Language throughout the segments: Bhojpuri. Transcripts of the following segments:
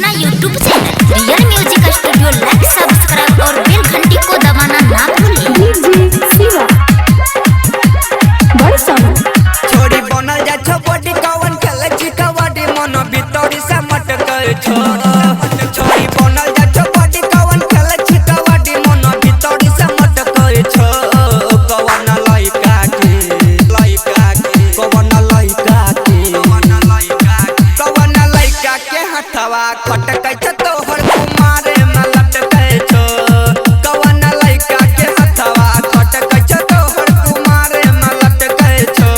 अपना YouTube channel Real Music Studio like subscribe और बेल घंटी को दबाना ना भूलें। छोड़ी बनल जा छो बॉडी कवन खेले छी कबड्डी मन भीतरी से मटक छो छोड़ी बनल जा छो बॉडी कवन खेले छी कबड्डी मन भीतरी से मटक छो कवन लइका के कवन लइका के हथवा खटक छ तोहर कुमारे में लटक छो कवन लइका के हथवा खटक छ तोहर कुमारे में लटक छो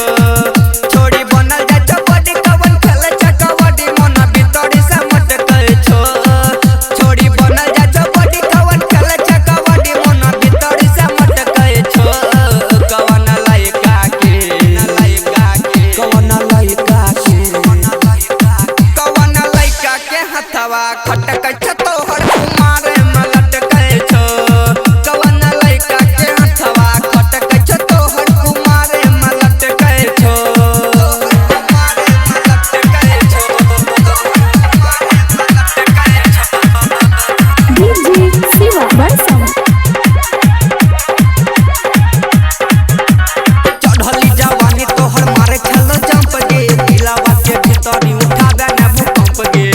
छोड़ी बनल जा छो बॉडी कवन खेले छ कबड्डी मन भीतरी से मटक छो छोड़ी बनल जा छो बॉडी कवन खेले छ कबड्डी मन भीतरी से मटक छो कवन लइका के हथवा खटक छ तोहर कुमारे में लटक छो कवन लइका के हथवा खटक छ तोहर कुमारे में लटक छो चढ़ली जवानी तोहर मारे छलो जंप गे दिलवा के भीतरी उठावे ना भूकंप गे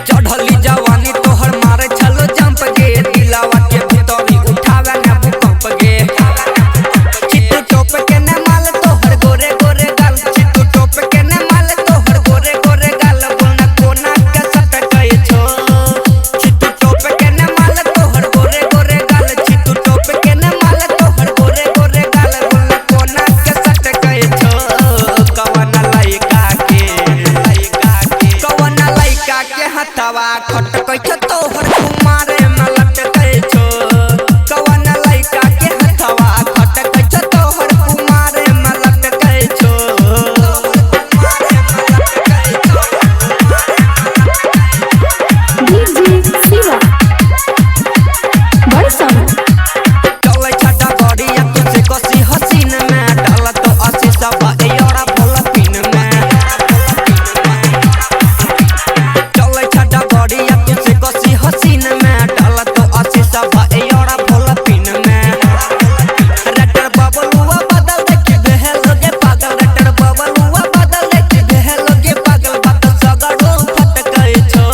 चढ़ली जवानी तोहर मारे छलो जंप गे दिलवा के भीतरी उठावे ना भूकंप गे चिट्टू टोप के ने माल तोहर गोरे गोरे गाल चिट्टू टोप के ने माल तोहर गोरे गोरे गाल बोलना कोना के सटक छो चिट्टू टोप के ने माल तोहर गोरे गोरे गाल चिट्टू टोप के ने माल तोहर गोरे गोरे गाल बोलना कोना के सटक छो कवन लइका के हथवा खटक छ तोहर कुमारे में लटक छो कवन लइका के हथवा खटक छ तोहर कुमारे में लटक छो चले छटा गड़िया तुझसे कसी हसीन में डाला तो असी सब एड़ा भोला पिन में चले छटा गड़िया तुझसे कसी हसीन में डाला तो असी सब एड़ा भोला पिन में रटर बबलुआ बदल देखी बेहलोगे पागल रटर बबलुआ बदल देखी बेहलोगे पागल बात सगड़ो फटक छो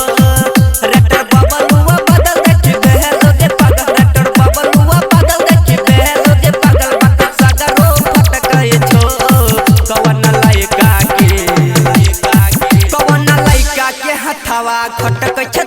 रटर बबलुआ बदल देखी बेहलोगे पागल रटर बबलुआ बदल देखी बेहलोगे पागल बात सगड़ो फटक छो कवन लइका के हथवा खटक छ